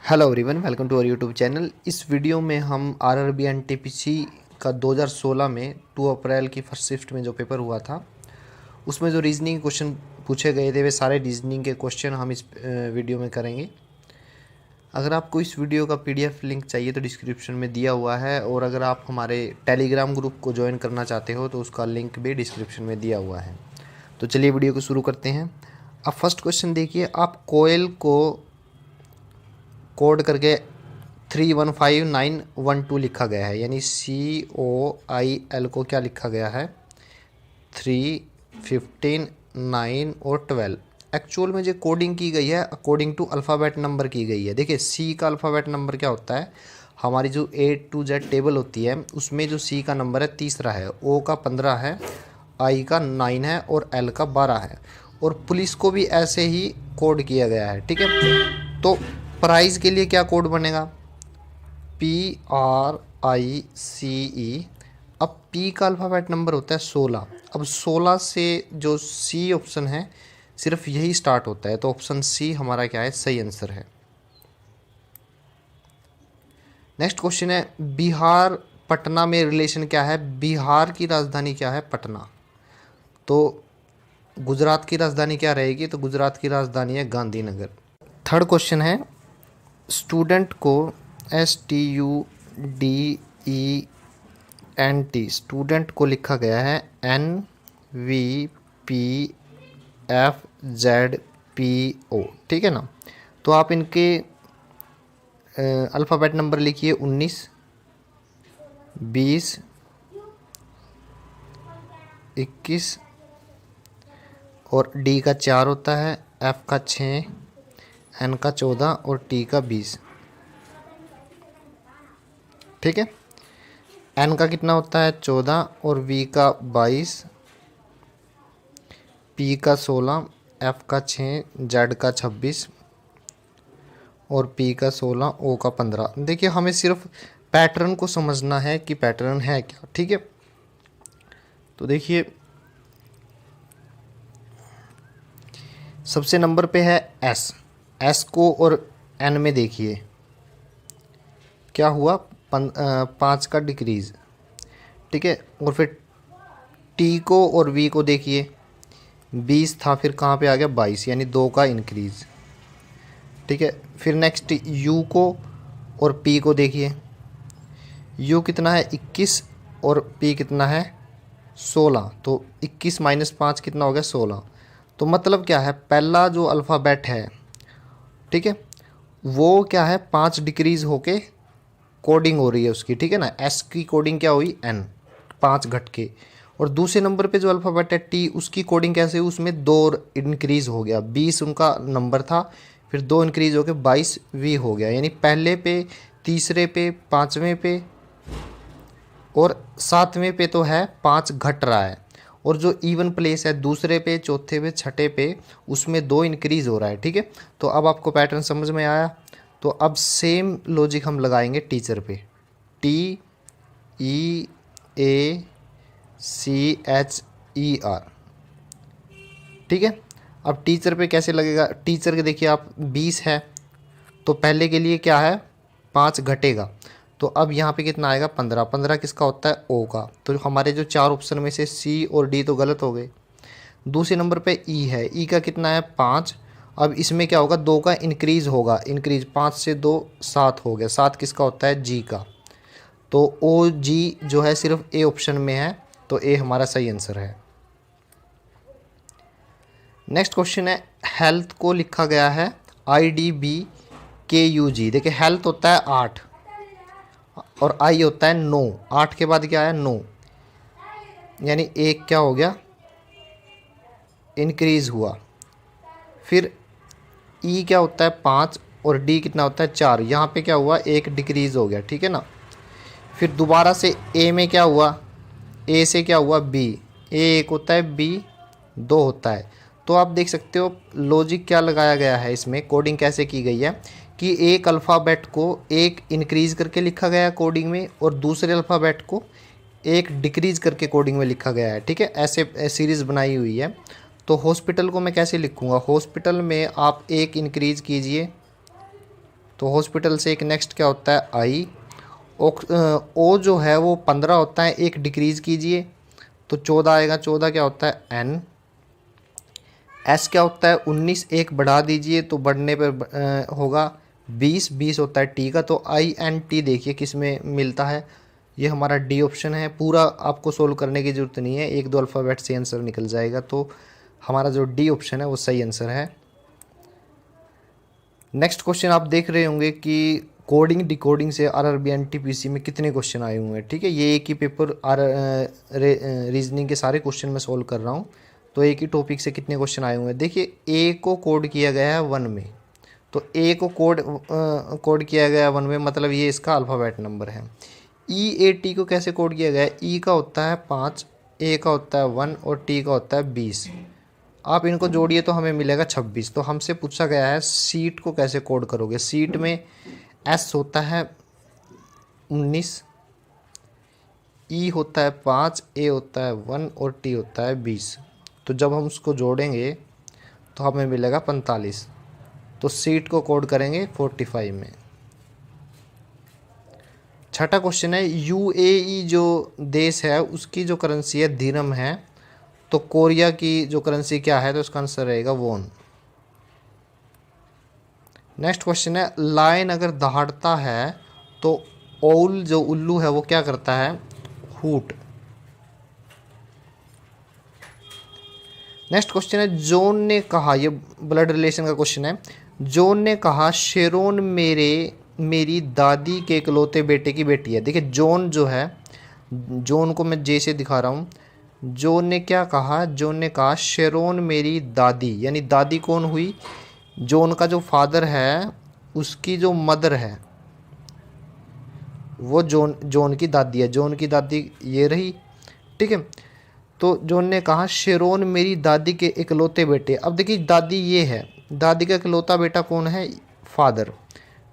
Hello everyone, welcome to our YouTube channel. इस video में हम आरआरबी एनटीपीसी का 2016 में 2 अप्रैल की फर्स्ट शिफ्ट में जो पेपर हुआ था उसमें जो रीजनिंग क्वेश्चन पूछे गए थे वे सारे रीजनिंग के क्वेश्चन हम इस वीडियो में करेंगे। अगर आपको इस वीडियो का पीडीएफ लिंक चाहिए तो डिस्क्रिप्शन में दिया हुआ है, और अगर आप हमारे टेलीग्राम ग्रुप को ज्वाइन करना चाहते हो तो उसका लिंक भी डिस्क्रिप्शन में दिया हुआ है। तो चलिए वीडियो को शुरू करते हैं। अब फर्स्ट क्वेश्चन देखिए, आप कोयल को कोड करके 315912 लिखा गया है, यानी COIL को क्या लिखा गया है 3, 15, 9 और 12। एक्चुअल में जो कोडिंग की गई है अकॉर्डिंग टू अल्फ़ाबेट नंबर की गई है। देखिए C का अल्फ़ाबेट नंबर क्या होता है, हमारी जो A to Z टेबल होती है उसमें जो C का नंबर है 3रा है, O का 15 है, I का 9 है और L का 12 है। और पुलिस को भी ऐसे ही कोड किया गया है, ठीक है। तो प्राइस के लिए क्या कोड बनेगा, PRICE। अब P का अल्फ़ाबेट नंबर होता है 16। अब 16 से जो C ऑप्शन है सिर्फ यही स्टार्ट होता है, तो ऑप्शन C हमारा क्या है, सही आंसर है। नेक्स्ट क्वेश्चन है, बिहार पटना में रिलेशन क्या है। बिहार की राजधानी क्या है, पटना। तो गुजरात की राजधानी क्या रहेगी, तो गुजरात की राजधानी है गांधीनगर। थर्ड क्वेश्चन है, स्टूडेंट को STUDENT स्टूडेंट को लिखा गया है NVPFZPO, ठीक है ना। तो आप इनके अल्फ़ाबेट नंबर लिखिए 19, 20, 21 और D का 4 होता है, F का 6, N का 14 और T का 20, ठीक है। N का कितना होता है 14 और V का 22, P का 16, F का 6, Z का 26 और P का 16, O का 15। देखिए हमें सिर्फ पैटर्न को समझना है कि पैटर्न है क्या, ठीक है। तो देखिए सबसे नंबर पे है S को और N में देखिए क्या हुआ, 5 का डिक्रीज़, ठीक है। और फिर T को और V को देखिए 20 था, फिर कहाँ पे आ गया 22, यानी 2 का इंक्रीज़, ठीक है। फिर नेक्स्ट U को और P को देखिए, U कितना है 21 और P कितना है 16, तो 21 माइनस 5 कितना हो गया 16। तो मतलब क्या है, पहला जो अल्फ़ाबेट है, ठीक है, वो क्या है 5 डिक्रीज़ होके कोडिंग हो रही है उसकी, ठीक है ना। S की कोडिंग क्या हुई N, 5 घट के। और दूसरे नंबर पे जो अल्फ़ाबेट है T, उसकी कोडिंग कैसे हुई, उसमें 2 इंक्रीज़ हो गया। 20 उनका नंबर था, फिर 2 इंक्रीज़ होकर 22V हो गया, यानी पहले पे, तीसरे पे, 5वें पे और 7वें पे तो है 5 घट रहा है, और जो इवन प्लेस है दूसरे पे, चौथे पे, छठे पे, उसमें 2 इंक्रीज़ हो रहा है, ठीक है। तो अब आपको पैटर्न समझ में आया। तो अब सेम लॉजिक हम लगाएंगे टीचर पे, TEACHER, ठीक है। अब टीचर पे कैसे लगेगा, टीचर के देखिए आप 20 है तो पहले के लिए क्या है 5 घटेगा, तो अब यहाँ पे कितना आएगा 15। 15 किसका होता है O का, तो हमारे जो 4 ऑप्शन में से C और D तो गलत हो गए। दूसरे नंबर पे E है, E का कितना है 5। अब इसमें क्या होगा, 2 का इंक्रीज़ होगा, इंक्रीज 5 से 2 7 हो गया, 7 किसका होता है G का। तो OG जो है सिर्फ A ऑप्शन में है, तो A हमारा सही आंसर है। नेक्स्ट क्वेश्चन है, हेल्थ को लिखा गया है IDBKUG। देखिए हेल्थ होता है 8 और I होता है 9, 8 के बाद क्या है 9, यानी एक क्या हो गया इंक्रीज़ हुआ। फिर E क्या होता है 5 और D कितना होता है 4, यहाँ पे क्या हुआ एक डिक्रीज़ हो गया, ठीक है ना। फिर दोबारा से A में क्या हुआ, A से क्या हुआ B, A 1 होता है B 2 होता है। तो आप देख सकते हो लॉजिक क्या लगाया गया है, इसमें कोडिंग कैसे की गई है कि एक अल्फ़ाबेट को एक इंक्रीज़ करके लिखा गया है कोडिंग में, और दूसरे अल्फ़ाबेट को एक डिक्रीज़ करके कोडिंग में लिखा गया है, ठीक है। ऐसे सीरीज़ बनाई हुई है। तो हॉस्पिटल को मैं कैसे लिखूँगा, हॉस्पिटल में आप एक इंक्रीज़ कीजिए तो हॉस्पिटल से एक नेक्स्ट क्या होता है आई। ओ जो है वो 15 होता है, एक डिक्रीज कीजिए तो 14 आएगा, 14 क्या होता है एन। एस क्या होता है 19, एक बढ़ा दीजिए तो बढ़ने पर होगा 20, 20 होता है टी का। तो आई एन टी देखिए किस में मिलता है, ये हमारा डी ऑप्शन है। पूरा आपको सोल्व करने की ज़रूरत नहीं है, एक दो अल्फ़ाबेट से आंसर निकल जाएगा। तो हमारा जो डी ऑप्शन है वो सही आंसर है। नेक्स्ट क्वेश्चन आप देख रहे होंगे कि कोडिंग डिकोडिंग से आरआरबी एनटीपीसी में कितने क्वेश्चन आए हुए हैं। ठीक है, ये एक ही पेपर रीजनिंग के सारे क्वेश्चन मैं सोल्व कर रहा हूँ। तो एक ही टॉपिक से कितने क्वेश्चन आए हुए हैं, देखिए ए को कोड किया गया है 1 में, तो ए को कोड किया गया है 1 में, मतलब ये इसका अल्फ़ाबेट नंबर है। ई ए टी को कैसे कोड किया गया है, ई का होता है 5, ए का होता है 1 और टी का होता है 20। आप इनको जोड़िए तो हमें मिलेगा 26। तो हमसे पूछा गया है सीट को कैसे कोड करोगे। सीट में एस होता है 19, ई होता है 5, ए होता है 1 और टी होता है 20। तो जब हम उसको जोड़ेंगे तो हमें मिलेगा 45। तो सीट को कोड करेंगे 45 में। छठा क्वेश्चन है यूएई जो देश है उसकी जो करेंसी है दिरहम है, तो कोरिया की जो करेंसी क्या है, तो इसका आंसर रहेगा वोन। नेक्स्ट क्वेश्चन है लायन अगर दहाड़ता है तो ओल जो उल्लू है वो क्या करता है, हूट। नेक्स्ट क्वेश्चन है जॉन ने कहा, ये ब्लड रिलेशन का क्वेश्चन है। जॉन ने कहा शेरोन मेरी दादी के इकलौते बेटे की बेटी है। देखिए जॉन जो है, जॉन को मैं जे से दिखा रहा हूँ। जॉन ने क्या कहा, जॉन ने कहा शेरोन मेरी दादी, यानी दादी कौन हुई, जॉन का जो फादर है उसकी जो मदर है वो जॉन की दादी है। जॉन की दादी ये रही, ठीक है। तो जॉन ने कहा शेरोन मेरी दादी के इकलौते बेटे। अब देखिए दादी ये है, दादी का इकलौता बेटा कौन है, फादर,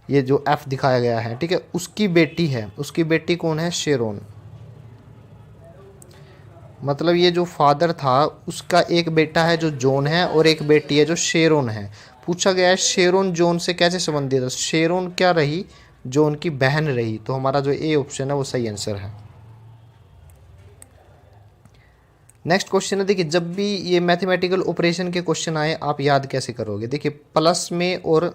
ये जो एफ दिखाया गया है, ठीक है। उसकी बेटी है, उसकी बेटी कौन है, शेरोन। मतलब ये जो फादर था उसका एक बेटा है जो जॉन है और एक बेटी है जो शेरोन है। पूछा गया है शेरोन जॉन से कैसे संबंधित है, शेरोन क्या रही, जॉन की बहन रही। तो हमारा जो ए ऑप्शन है वो सही आंसर है। नेक्स्ट क्वेश्चन है, देखिए जब भी ये मैथमेटिकल ऑपरेशन के क्वेश्चन आए आप याद कैसे करोगे। देखिए प्लस में और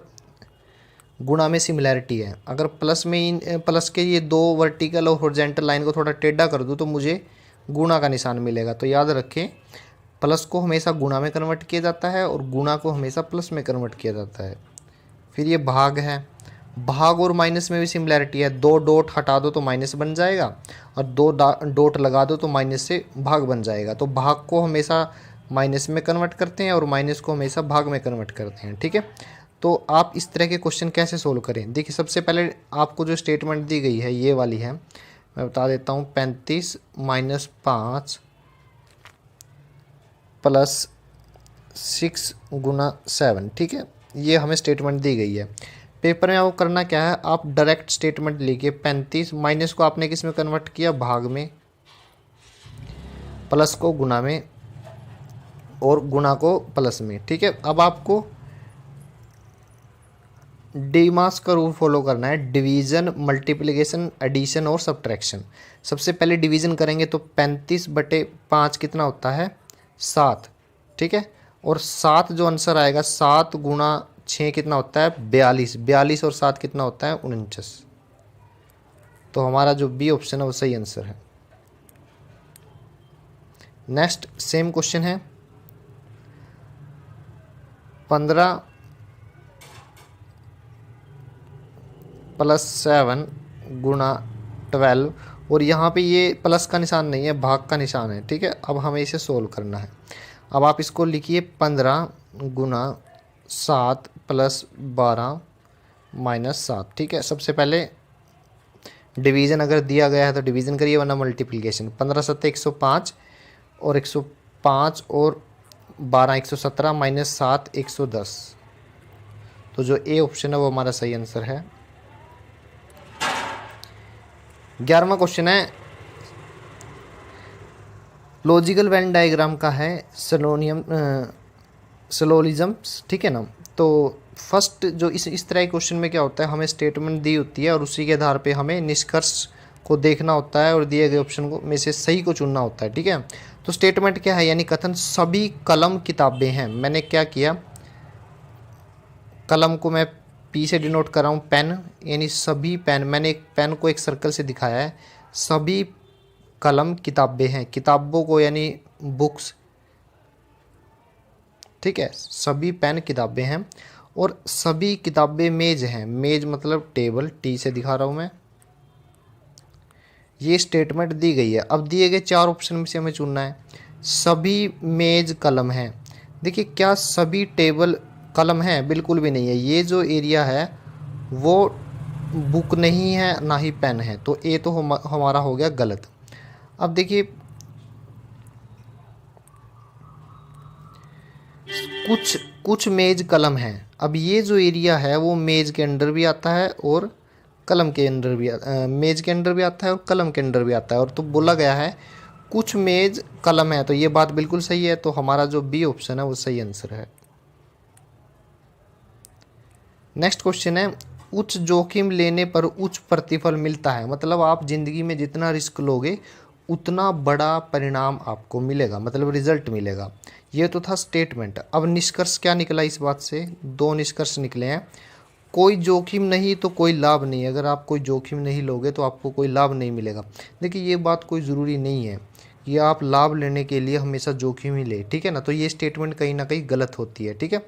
गुणा में सिमिलैरिटी है। अगर प्लस में प्लस के ये दो वर्टिकल और हॉरिजॉन्टल लाइन को थोड़ा टेढ़ा कर दूँ तो मुझे गुणा का निशान मिलेगा। तो याद रखें प्लस को हमेशा गुणा में कन्वर्ट किया जाता है और गुणा को हमेशा प्लस में कन्वर्ट किया जाता है। फिर ये भाग है, भाग और माइनस में भी सिमिलैरिटी है। 2 डॉट हटा दो तो माइनस बन जाएगा और 2 डॉट लगा दो तो माइनस से भाग बन जाएगा। तो भाग को हमेशा माइनस में कन्वर्ट करते हैं और माइनस को हमेशा भाग में कन्वर्ट करते हैं, ठीक है। तो आप इस तरह के क्वेश्चन कैसे सोल्व करें, देखिए सबसे पहले आपको जो स्टेटमेंट दी गई है ये वाली है, मैं बता देता हूँ। 35 - 5 + 6 × 7, ठीक है। ये हमें स्टेटमेंट दी गई है। पेपर में आपको करना क्या है, आप डायरेक्ट स्टेटमेंट लिखिए। 35 माइनस को आपने किस में कन्वर्ट किया, भाग में, प्लस को गुना में और गुना को प्लस में, ठीक है। अब आपको डीमास का रूल फॉलो करना है, डिवीज़न, मल्टीप्लिकेशन, एडिशन और सब्ट्रैक्शन। सबसे पहले डिवीज़न करेंगे तो 35/5 कितना होता है, 7, ठीक है। और 7 जो आंसर आएगा 7 × 6 कितना होता है, 42, 42 और 7 कितना होता है, 49। तो हमारा जो बी ऑप्शन है वो सही आंसर है। नेक्स्ट सेम क्वेश्चन है, 15 + 7 × 12, और यहाँ पे ये प्लस का निशान नहीं है, भाग का निशान है, ठीक है। अब हमें इसे सोल्व करना है। अब आप इसको लिखिए 15 × 7 + 12 - 7, ठीक है। सबसे पहले डिवीज़न अगर दिया गया है तो डिवीज़न करिए, वरना मल्टीप्लिकेशन। 15 × 7 = 105 और 105 और 12 117 - 7 110। तो जो ए ऑप्शन है वो हमारा सही आंसर है। 11वां क्वेश्चन है, लॉजिकल वेन डायग्राम का है, सिलोनिज्म, ठीक है ना। तो फर्स्ट जो इस तरह के क्वेश्चन में क्या होता है, हमें स्टेटमेंट दी होती है और उसी के आधार पे हमें निष्कर्ष को देखना होता है और दिए गए ऑप्शन को में से सही को चुनना होता है। ठीक है, तो स्टेटमेंट क्या है, यानी कथन सभी कलम किताबें हैं। मैंने क्या किया, कलम को मैं पी से डिनोट कर रहा हूँ, पेन, यानी सभी पेन, मैंने एक पेन को एक सर्कल से दिखाया है। सभी कलम किताबें हैं, किताबों को यानी बुक्स, ठीक है, सभी पेन किताबें हैं। और सभी किताबें मेज हैं, मेज मतलब टेबल, टी से दिखा रहा हूँ मैं। ये स्टेटमेंट दी गई है। अब दिए गए 4 ऑप्शन में से हमें चुनना है। सभी मेज कलम हैं, देखिए क्या सभी टेबल कलम है, बिल्कुल भी नहीं है। ये जो एरिया है वो बुक नहीं है ना ही पेन है, तो ए तो हमारा हो गया गलत। अब देखिए कुछ मेज कलम है, अब ये जो एरिया है वो मेज के अंदर भी आता है और कलम के अंदर भी मेज के अंदर भी आता है और कलम के अंदर भी आता है। और तो बोला गया है कुछ मेज कलम है, तो ये बात बिल्कुल सही है। तो हमारा जो बी ऑप्शन है वो सही आंसर है। नेक्स्ट क्वेश्चन है, उच्च जोखिम लेने पर उच्च प्रतिफल मिलता है। मतलब आप जिंदगी में जितना रिस्क लोगे उतना बड़ा परिणाम आपको मिलेगा, मतलब रिजल्ट मिलेगा। ये तो था स्टेटमेंट। अब निष्कर्ष क्या निकला इस बात से, 2 निष्कर्ष निकले हैं। कोई जोखिम नहीं तो कोई लाभ नहीं। अगर आप कोई जोखिम नहीं लोगे तो आपको कोई लाभ नहीं मिलेगा। देखिए ये बात कोई ज़रूरी नहीं है कि आप लाभ लेने के लिए हमेशा जोखिम ही ले, ठीक है ना। तो ये स्टेटमेंट कहीं ना कहीं गलत होती है, ठीक है।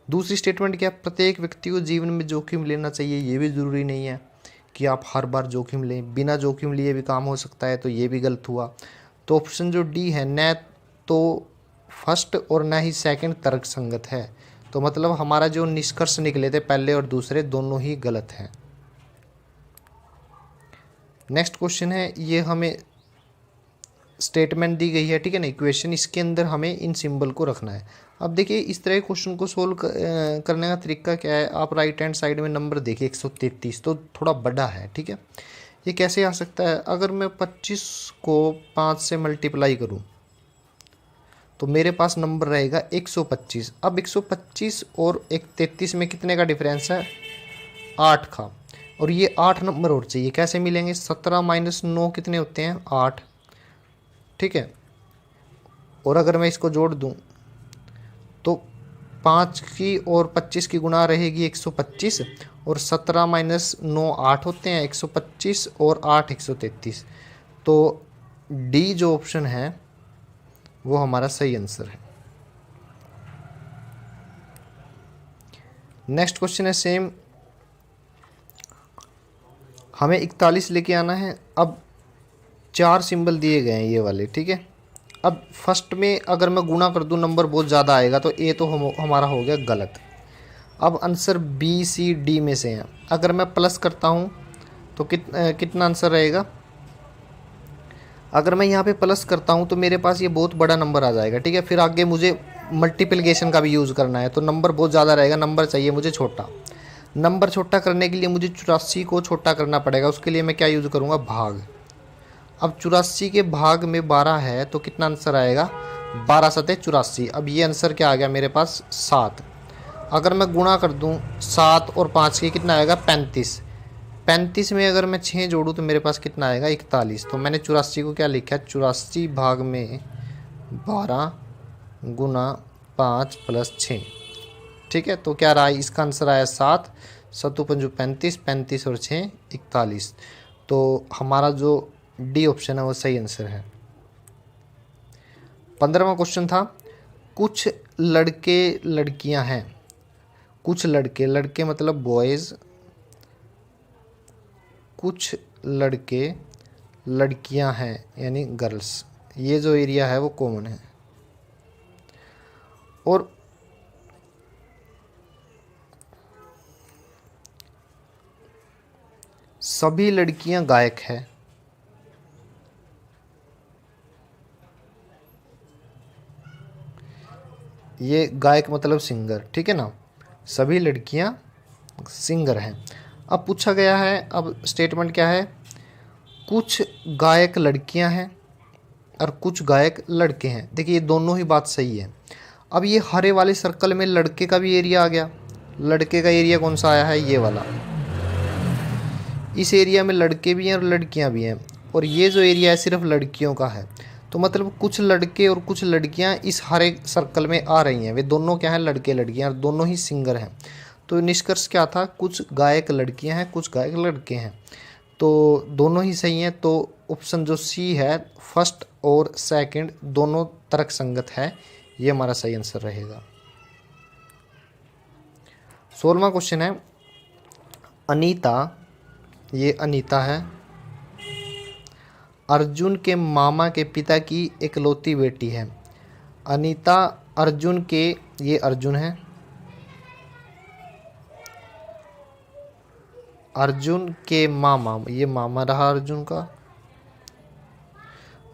दूसरी स्टेटमेंट क्या, प्रत्येक व्यक्ति को जीवन में जोखिम लेना चाहिए। ये भी ज़रूरी नहीं है कि आप हर बार जोखिम लें, बिना जोखिम लिए भी काम हो सकता है, तो ये भी गलत हुआ। तो ऑप्शन जो डी है, न तो फर्स्ट और न ही सेकंड तर्क संगत है। तो मतलब हमारा जो निष्कर्ष निकले थे पहले और दूसरे दोनों ही गलत हैं। नेक्स्ट क्वेश्चन है, ये हमें स्टेटमेंट दी गई है, ठीक है ना, इक्वेशन, इसके अंदर हमें इन सिंबल को रखना है। अब देखिए इस तरह क्वेश्चन को सोल्व करने का तरीका क्या है, आप राइट हैंड साइड में नंबर देखिए 133, तो थोड़ा बड़ा है, ठीक है। ये कैसे आ सकता है, अगर मैं 25 को 5 से मल्टीप्लाई करूं तो मेरे पास नंबर रहेगा 125। अब 125 और 133 में कितने का डिफरेंस है, 8 का। और ये 8 नंबर और चाहिए, कैसे मिलेंगे, 17 - 9 कितने होते हैं, 8, ठीक है। और अगर मैं इसको जोड़ दूं तो 5 की और 25 की गुणा रहेगी 125, और 17 - 9 8 होते हैं, 125 और 8 133। तो डी जो ऑप्शन है वो हमारा सही आंसर है। नेक्स्ट क्वेश्चन है सेम, हमें 41 लेके आना है। अब 4 सिंबल दिए गए हैं ये वाले, ठीक है। अब फर्स्ट में अगर मैं गुणा कर दूं नंबर बहुत ज़्यादा आएगा, तो ए तो हमारा हो गया गलत। अब आंसर बी सी डी में से है। अगर मैं प्लस करता हूँ तो कितना आंसर रहेगा, अगर मैं यहाँ पे प्लस करता हूँ तो मेरे पास ये बहुत बड़ा नंबर आ जाएगा, ठीक है। फिर आगे मुझे मल्टीप्लिकेशन का भी यूज़ करना है, तो नंबर बहुत ज़्यादा रहेगा, नंबर चाहिए मुझे छोटा। नंबर छोटा करने के लिए मुझे 84 को छोटा करना पड़ेगा, उसके लिए मैं क्या यूज़ करूँगा, भाग। अब 84 के भाग में 12 है, तो कितना आंसर आएगा, 12 × 7 = 84। अब ये आंसर क्या आ गया मेरे पास, 7। अगर मैं गुणा कर दूं 7 और 5 की, कितना आएगा, 35। 35 में अगर मैं 6 जोड़ूं तो मेरे पास कितना आएगा, 41। तो मैंने 84 को क्या लिखा है, 84 भाग में 12 × 5 + 6, ठीक है। तो क्या रहा, इसका आंसर आया 7, 7 × 5 = 35, 35 और 6 41। तो हमारा जो डी ऑप्शन है वो सही आंसर है। 15वां क्वेश्चन था, कुछ लड़के लड़कियां हैं, कुछ लड़के, लड़के मतलब बॉयज़, कुछ लड़के लड़कियां हैं यानी गर्ल्स। ये जो एरिया है वो कॉमन है। और सभी लड़कियां गायक है, ये गायक मतलब सिंगर, ठीक है ना, सभी लड़कियां सिंगर हैं। अब पूछा गया है, अब स्टेटमेंट क्या है, कुछ गायक लड़कियां हैं और कुछ गायक लड़के हैं। देखिए ये दोनों ही बात सही है। अब ये हरे वाले सर्कल में लड़के का भी एरिया आ गया। लड़के का एरिया कौन सा आया है, ये वाला। इस एरिया में लड़के भी हैं और लड़कियां भी हैं, और ये जो एरिया है सिर्फ लड़कियों का है। तो मतलब कुछ लड़के और कुछ लड़कियां इस हरे सर्कल में आ रही हैं, वे दोनों क्या हैं, लड़के लड़कियां, और दोनों ही सिंगर हैं। तो निष्कर्ष क्या था, कुछ गायक लड़कियां हैं, कुछ गायक लड़के हैं, तो दोनों ही सही हैं। तो ऑप्शन जो सी है, फर्स्ट और सेकंड दोनों तर्क संगत है, ये हमारा सही आंसर रहेगा। 16वां क्वेश्चन है, अनीता, ये अनीता है, अर्जुन के मामा के पिता की इकलौती बेटी है। अनीता अर्जुन के, ये अर्जुन है, अर्जुन के मामा, ये मामा रहा अर्जुन का,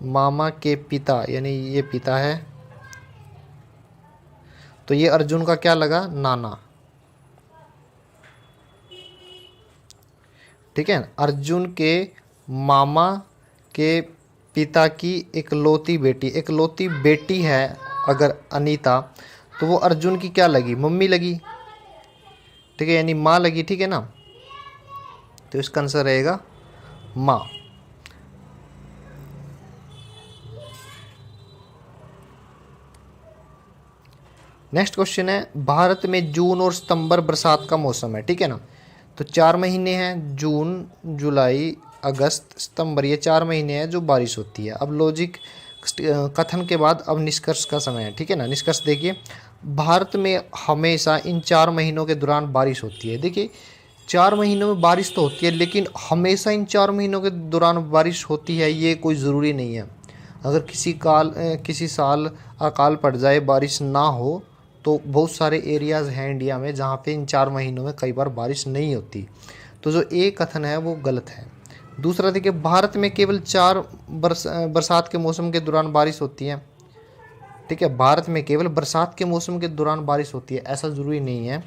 मामा के पिता यानी ये पिता है, तो ये अर्जुन का क्या लगा, नाना। ठीक है, अर्जुन के मामा के पिता की इकलौती बेटी, इकलौती बेटी है अगर अनीता, तो वो अर्जुन की क्या लगी, मम्मी लगी। ठीक है, यानी माँ लगी। ठीक है ना, तो इसका आंसर रहेगा माँ। नेक्स्ट क्वेश्चन है, भारत में जून और सितंबर बरसात का मौसम है। ठीक है ना, तो 4 महीने हैं, जून, जुलाई, अगस्त, सितंबर, ये 4 महीने हैं जो बारिश होती है। अब लॉजिक कथन के बाद अब निष्कर्ष का समय है। ठीक है ना, निष्कर्ष देखिए, भारत में हमेशा इन 4 महीनों के दौरान बारिश होती है। देखिए 4 महीनों में बारिश तो होती है, लेकिन हमेशा इन 4 महीनों के दौरान बारिश होती है ये कोई ज़रूरी नहीं है। अगर किसी साल अकाल पड़ जाए, बारिश ना हो, तो बहुत सारे एरियाज़ हैं इंडिया में जहाँ पे इन 4 महीनों में कई बार बारिश नहीं होती। तो जो ए कथन है वो गलत है। दूसरा देखिए, भारत में केवल 4 बरसात के मौसम के दौरान बारिश होती है। ठीक है, भारत में केवल बरसात के मौसम के दौरान बारिश होती है, ऐसा ज़रूरी नहीं है।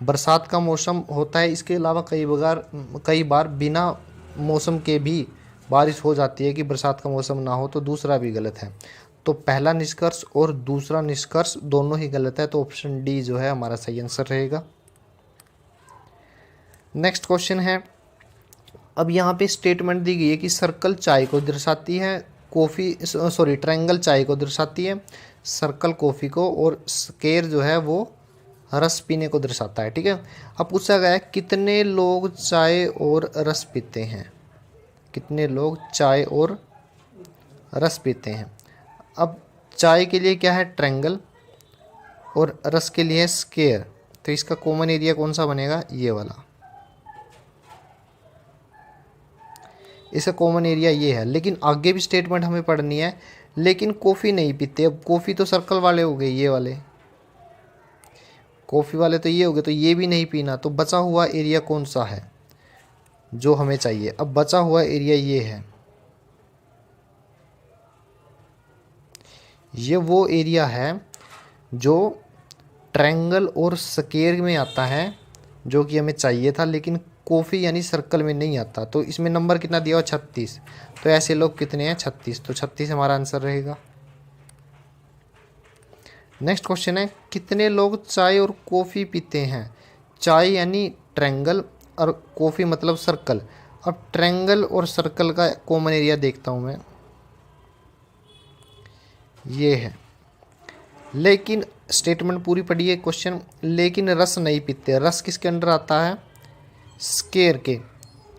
बरसात का मौसम होता है, इसके अलावा कई बार बिना मौसम के भी बारिश हो जाती है कि बरसात का मौसम ना हो, तो दूसरा भी गलत है। तो पहला निष्कर्ष और दूसरा निष्कर्ष दोनों ही गलत है, तो ऑप्शन डी जो है हमारा सही आंसर रहेगा। नेक्स्ट क्वेश्चन है, अब यहाँ पे स्टेटमेंट दी गई है कि सर्कल चाय को दर्शाती है, ट्रायंगल चाय को दर्शाती है, सर्कल कॉफ़ी को, और स्क्वायर जो है वो रस पीने को दर्शाता है। ठीक है, अब पूछा गया है कितने लोग चाय और रस पीते हैं, कितने लोग चाय और रस पीते हैं। अब चाय के लिए क्या है, ट्रायंगल, और रस के लिए स्क्वायर, तो इसका कॉमन एरिया कौन सा बनेगा, ये वाला। इसका कॉमन एरिया ये है, लेकिन आगे भी स्टेटमेंट हमें पढ़नी है, लेकिन कॉफ़ी नहीं पीते। अब कॉफ़ी तो सर्कल वाले हो गए, ये वाले कॉफ़ी वाले तो ये हो गए, तो ये भी नहीं पीना। तो बचा हुआ एरिया कौन सा है जो हमें चाहिए, अब बचा हुआ एरिया ये है, ये वो एरिया है जो ट्रायंगल और स्क्वायर में आता है, जो कि हमें चाहिए था, लेकिन कॉफ़ी यानी सर्कल में नहीं आता। तो इसमें नंबर कितना दिया हुआ, 36। तो ऐसे लोग कितने हैं, 36, तो 36 हमारा आंसर रहेगा। नेक्स्ट क्वेश्चन है, कितने लोग चाय और कॉफ़ी पीते हैं। चाय यानी ट्रायंगल और कॉफ़ी मतलब सर्कल। अब ट्रायंगल और सर्कल का कॉमन एरिया देखता हूँ मैं, ये है, लेकिन स्टेटमेंट पूरी पढ़ी है क्वेश्चन, लेकिन रस नहीं पीते। रस किसके अंडर आता है, स्क्वायर के।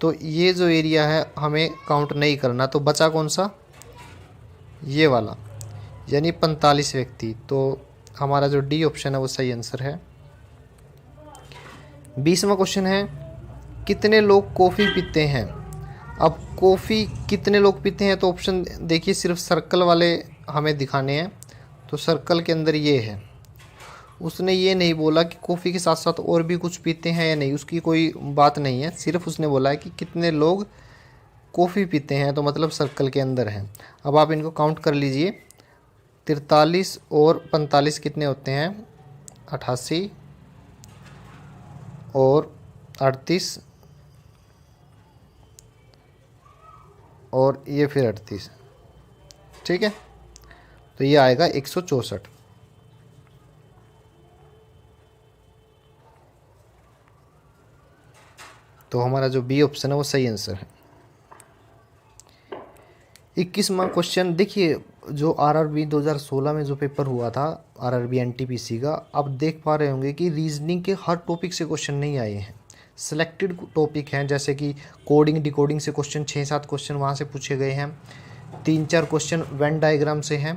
तो ये जो एरिया है हमें काउंट नहीं करना, तो बचा कौन सा, ये वाला, यानी 45 व्यक्ति। तो हमारा जो डी ऑप्शन है वो सही आंसर है। 20वां क्वेश्चन है, कितने लोग कॉफ़ी पीते हैं। अब कॉफ़ी कितने लोग पीते हैं, तो ऑप्शन देखिए, सिर्फ सर्कल वाले हमें दिखाने हैं। तो सर्कल के अंदर ये है, उसने ये नहीं बोला कि कॉफ़ी के साथ साथ और भी कुछ पीते हैं या नहीं, उसकी कोई बात नहीं है, सिर्फ उसने बोला है कि कितने लोग कॉफ़ी पीते हैं, तो मतलब सर्कल के अंदर है। अब आप इनको काउंट कर लीजिए, 43 और 45 कितने होते हैं, 88 और 38 और ये फिर 38। ठीक है, तो ये आएगा 164। तो हमारा जो बी ऑप्शन है वो सही आंसर है। 21वां क्वेश्चन देखिए, जो आरआरबी 2016 में जो पेपर हुआ था आरआरबी एनटीपीसी का, आप देख पा रहे होंगे कि रीजनिंग के हर टॉपिक से क्वेश्चन नहीं आए हैं, सिलेक्टेड टॉपिक हैं, जैसे कि कोडिंग डिकोडिंग से क्वेश्चन 6-7 क्वेश्चन वहाँ से पूछे गए हैं, 3-4 क्वेश्चन वेन डायग्राम से हैं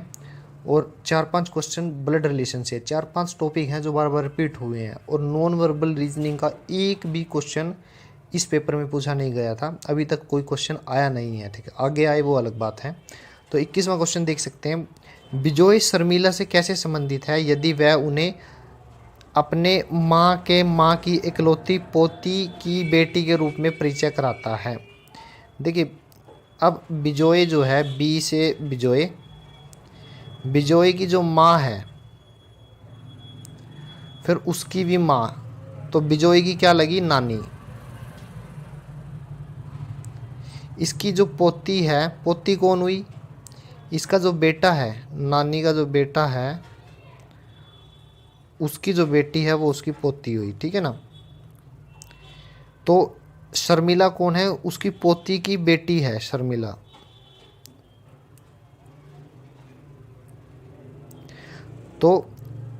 और 4-5 क्वेश्चन ब्लड रिलेशन से। 4-5 टॉपिक हैं जो बार बार रिपीट हुए हैं और नॉन वर्बल रीजनिंग का एक भी क्वेश्चन इस पेपर में पूछा नहीं गया था, अभी तक कोई क्वेश्चन आया नहीं है। ठीक है, आगे आए वो अलग बात है। तो 21वां क्वेश्चन देख सकते हैं, बिजोय शर्मिला से कैसे संबंधित है यदि वह उन्हें अपने माँ की इकलौती पोती की बेटी के रूप में परिचय कराता है। देखिए, अब बिजोय जो है, बी से बिजोय, बिजोय की जो माँ है फिर उसकी भी माँ, तो बिजोय की क्या लगी, नानी। इसकी जो पोती है, पोती कौन हुई, इसका जो बेटा है, नानी का जो बेटा है उसकी जो बेटी है वो उसकी पोती हुई। ठीक है ना, तो शर्मिला कौन है, उसकी पोती की बेटी है शर्मिला। तो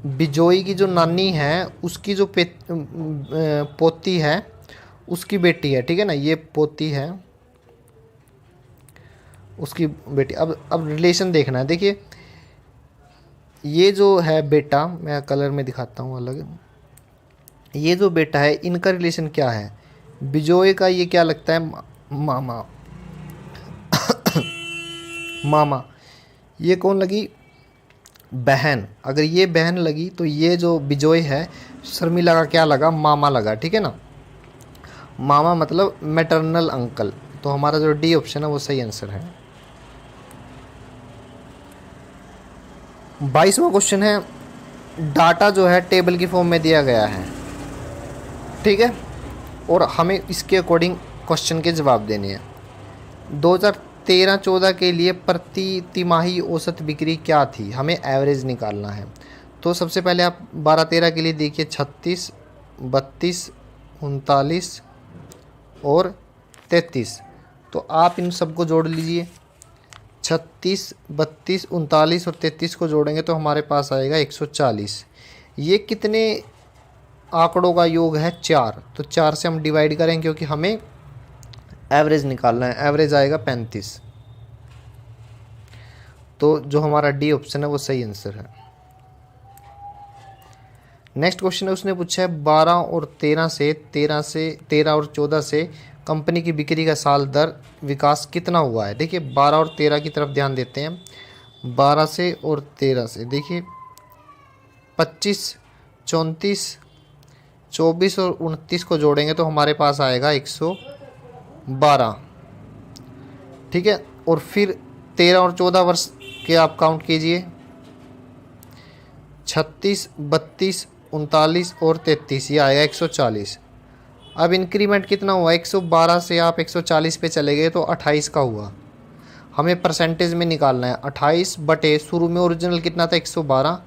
बिजोई की जो नानी है उसकी जो पोती है उसकी बेटी है। ठीक है ना, ये पोती है उसकी बेटी। अब रिलेशन देखना है। देखिए, ये जो है बेटा, मैं कलर में दिखाता हूँ अलग, ये जो बेटा है इनका रिलेशन क्या है, बिजोय का ये क्या लगता है, मामा मामा। ये कौन लगी, बहन। अगर ये बहन लगी तो ये जो बिजोय है शर्मिला का क्या लगा, मामा लगा। ठीक है ना, मामा मतलब मैटरनल अंकल। तो हमारा जो डी ऑप्शन है वो सही आंसर है। 22वां क्वेश्चन है, डाटा जो है टेबल की फॉर्म में दिया गया है। ठीक है, और हमें इसके अकॉर्डिंग क्वेश्चन के जवाब देने हैं। 2013-14 के लिए प्रति तिमाही औसत बिक्री क्या थी, हमें एवरेज निकालना है। तो सबसे पहले आप 12-13 के लिए देखिए, 36, 32, 39 और 33। तो आप इन सबको जोड़ लीजिए, 36, 32, 39 और 33 को जोड़ेंगे तो हमारे पास आएगा 140। ये कितने आंकड़ों का योग है, 4। तो 4 से हम डिवाइड करें क्योंकि हमें एवरेज निकालना है। एवरेज आएगा 35। तो जो हमारा डी ऑप्शन है वो सही आंसर है। नेक्स्ट क्वेश्चन है, उसने पूछा है 12 और 13 और 14 से कंपनी की बिक्री का साल दर विकास कितना हुआ है। देखिए, 12 और 13 की तरफ ध्यान देते हैं। 12 से और 13 से देखिए, 25, 34, 24 और 29 को जोड़ेंगे तो हमारे पास आएगा 112। ठीक है, और फिर 13 और 14 वर्ष के आप काउंट कीजिए, 36, 32, 39 और 33, ये आएगा 140। अब इंक्रीमेंट कितना हुआ, 112 से आप 140 पे चले गए तो 28 का हुआ। हमें परसेंटेज में निकालना है, 28 बटे शुरू में ओरिजिनल कितना था 112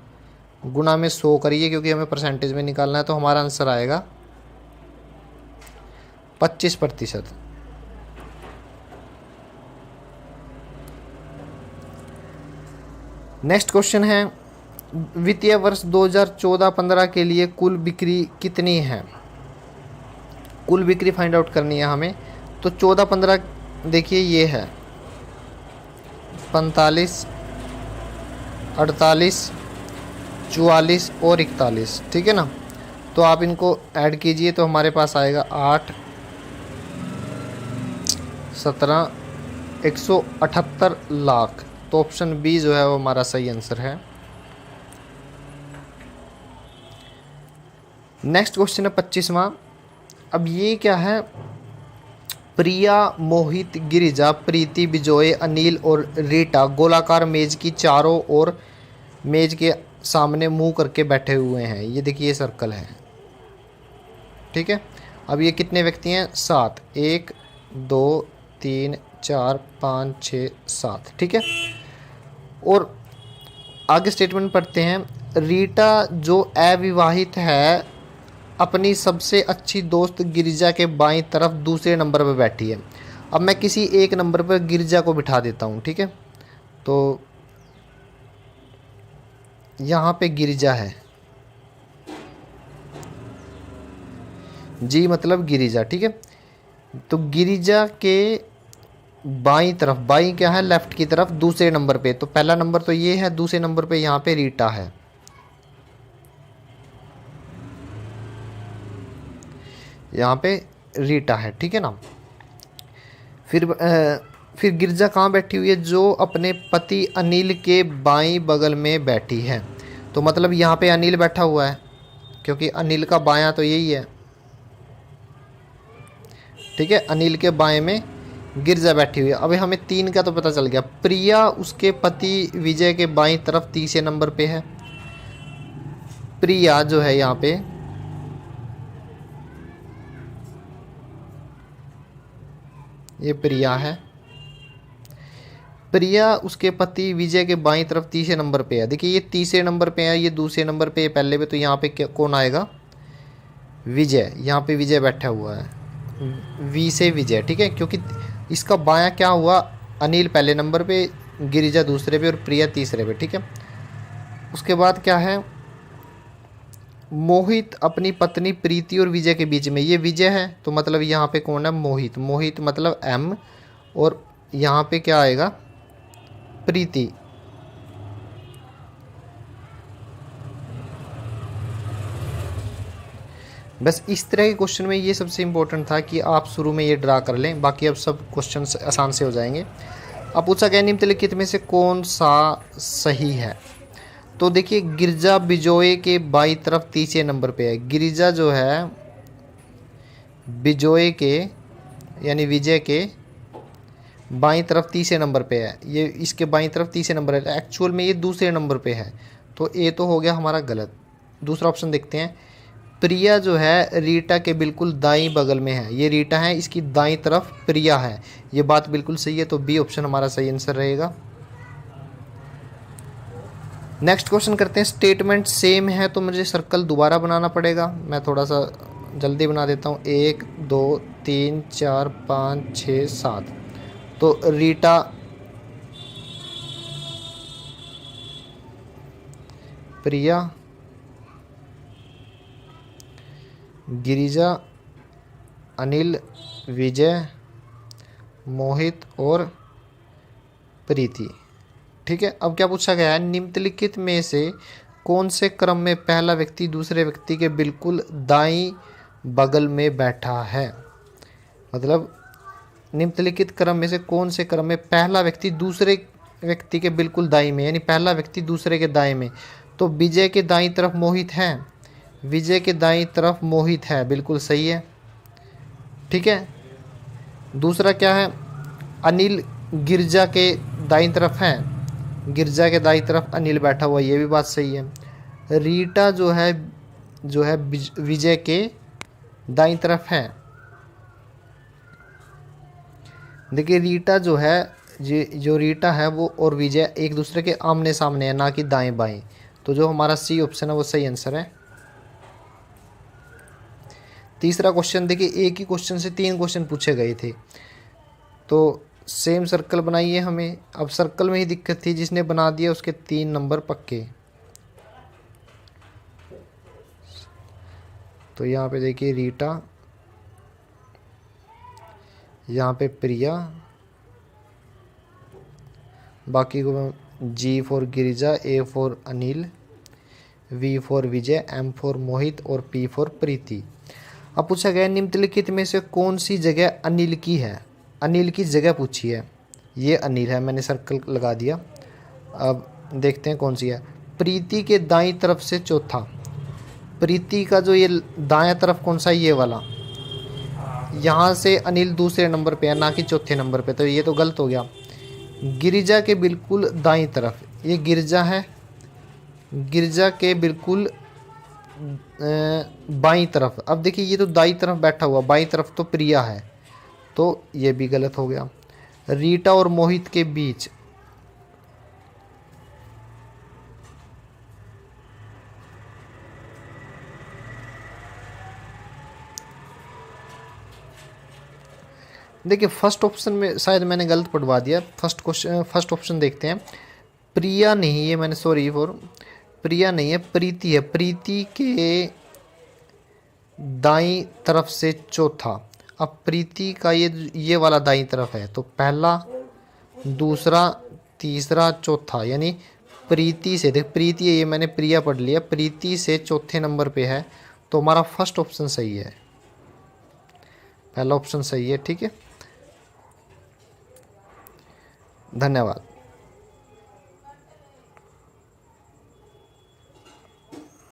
गुना में 100 करिए क्योंकि हमें परसेंटेज में निकालना है। तो हमारा आंसर आएगा 25%। नेक्स्ट क्वेश्चन है, वित्तीय वर्ष 2014-15 के लिए कुल बिक्री कितनी है। कुल बिक्री फाइंड आउट करनी है हमें। तो 14-15 देखिए, ये है 45, 48, 44 और 41। ठीक है ना, तो आप इनको ऐड कीजिए तो हमारे पास आएगा 8, 17, 178 लाख। तो ऑप्शन बी जो है वो हमारा सही आंसर है। नेक्स्ट क्वेश्चन है 25वां। अब ये क्या है, प्रिया, मोहित, गिरिजा, प्रीति, बिजोय, अनिल और रीटा गोलाकार मेज की चारों ओर मेज के सामने मुंह करके बैठे हुए हैं। ये देखिए, ये सर्कल है। ठीक है, अब ये कितने व्यक्ति हैं, 7, 1, 2, 3, 4, 5, 6, 7। ठीक है, और आगे स्टेटमेंट पढ़ते हैं, रीटा जो अविवाहित है अपनी सबसे अच्छी दोस्त गिरिजा के बाईं तरफ दूसरे नंबर पर बैठी है। अब मैं किसी एक नंबर पर गिरिजा को बिठा देता हूँ, ठीक है। तो यहाँ पे गिरिजा है, जी मतलब गिरिजा, ठीक है। तो गिरिजा के बाईं तरफ, बाईं क्या है, लेफ्ट की तरफ दूसरे नंबर पे, तो पहला नंबर तो ये है, दूसरे नंबर पे यहाँ पे रीटा है, यहाँ पे रीटा है, ठीक है ना। फिर गिरिजा कहाँ बैठी हुई है, जो अपने पति अनिल के बाईं बगल में बैठी है। तो मतलब यहाँ पे अनिल बैठा हुआ है, क्योंकि अनिल का बायां तो यही है, ठीक है। अनिल के बाएं में गिरजा बैठी हुई है। अभी हमें 3 का तो पता चल गया। प्रिया उसके पति विजय के बाईं तरफ तीसरे नंबर पे है। प्रिया जो है यहाँ पे, ये प्रिया है। प्रिया उसके पति विजय के बाईं तरफ तीसरे नंबर पे है। देखिए ये तीसरे नंबर पे है, ये दूसरे नंबर पे है पहले पे, तो यहाँ पे कौन आएगा, विजय। यहाँ पे विजय बैठा हुआ है, वी से विजय, ठीक है। क्योंकि इसका बायां क्या हुआ, अनिल पहले नंबर पे, गिरिजा दूसरे पे और प्रिया तीसरे पे, ठीक है। उसके बाद क्या है, मोहित अपनी पत्नी प्रीति और विजय के बीच में, ये विजय है, तो मतलब यहाँ पे कौन है, मोहित। मोहित मतलब एम, और यहाँ पे क्या आएगा, प्रीति। बस इस तरह के क्वेश्चन में ये सबसे इम्पोर्टेंट था कि आप शुरू में ये ड्रा कर लें, बाकी अब सब क्वेश्चन आसान से हो जाएंगे। अब पूछा गया निम्नलिखित में से कौन सा सही है। तो देखिए गिरिजा बिजोय के बाईं तरफ तीसरे नंबर पे है। गिरिजा जो है बिजोय के यानी विजय के बाईं तरफ तीसरे नंबर पे है, ये इसके बाईं तरफ तीसरे नंबर है, एक्चुअल में ये दूसरे नंबर पे है, तो ए तो हो गया हमारा गलत। दूसरा ऑप्शन देखते हैं, प्रिया जो है रीटा के बिल्कुल दाईं बगल में है, ये रीटा है, इसकी दाईं तरफ प्रिया है, ये बात बिल्कुल सही है, तो बी ऑप्शन हमारा सही आंसर रहेगा। नेक्स्ट क्वेश्चन करते हैं, स्टेटमेंट सेम है तो मुझे सर्कल दोबारा बनाना पड़ेगा, मैं थोड़ा सा जल्दी बना देता हूँ। 1 2 3 4 5 6 7, तो रीटा प्रिया गिरिजा अनिल विजय मोहित और प्रीति, ठीक है। अब क्या पूछा गया है, निम्नलिखित में से कौन से क्रम में पहला व्यक्ति दूसरे व्यक्ति के बिल्कुल दाईं बगल में बैठा है। मतलब निम्नलिखित क्रम में से कौन से क्रम में पहला व्यक्ति दूसरे व्यक्ति के बिल्कुल दाईं में, यानी पहला व्यक्ति दूसरे के दाएं में। तो विजय के दाईं तरफ मोहित है, विजय के दाईं तरफ मोहित है, बिल्कुल सही है, ठीक है। दूसरा क्या है, अनिल गिरजा के दाईं तरफ है, गिरजा के दाईं तरफ अनिल बैठा हुआ, ये भी बात सही है। रीटा जो है विजय के दाईं तरफ है। देखिए रीटा जो है, जो रीटा है वो और विजय एक दूसरे के आमने सामने है, ना कि दाएं बाएं, तो जो हमारा सी ऑप्शन है वो सही आंसर है। तीसरा क्वेश्चन देखिए, एक ही क्वेश्चन से 3 क्वेश्चन पूछे गए थे, तो सेम सर्कल बनाइए हमें। अब सर्कल में ही दिक्कत थी, जिसने बना दिया उसके 3 नंबर पक्के। तो यहाँ पे देखिए रीटा, यहाँ पे प्रिया, बाकी को G for Girija, A for Anil, V for Vijay, M for Mohit और पी फॉर प्रीति। अब पूछा गया निम्नलिखित में से कौन सी जगह अनिल की है। अनिल की जगह पूछी है, ये अनिल है, मैंने सर्कल लगा दिया। अब देखते हैं कौन सी है। प्रीति के दाईं तरफ से चौथा, प्रीति का जो ये दायां तरफ कौन सा है, ये वाला, यहाँ से अनिल दूसरे नंबर पे है, ना कि चौथे नंबर पे, तो ये तो गलत हो गया। गिरिजा के बिल्कुल दाईं तरफ, ये गिरिजा है, गिरिजा के बिल्कुल बाईं तरफ। अब देखिए ये तो दाईं तरफ बैठा हुआ, बाईं तरफ तो प्रिया है, तो ये भी गलत हो गया। रीटा और मोहित के बीच, देखिए फर्स्ट ऑप्शन में शायद मैंने गलत पढ़वा दिया। फर्स्ट ऑप्शन देखते हैं। प्रिया नहीं है, मैंने सॉरी फॉर, प्रिया नहीं है, प्रीति है। प्रीति के दाईं तरफ से चौथा। अब प्रीति का ये वाला दाईं तरफ है, तो पहला, दूसरा, तीसरा, चौथा, यानी प्रीति से, देख प्रीति है, ये मैंने प्रिया पढ़ लिया, प्रीति से चौथे नंबर पे है, तो हमारा फर्स्ट ऑप्शन सही है, पहला ऑप्शन सही है। ठीक है, धन्यवाद।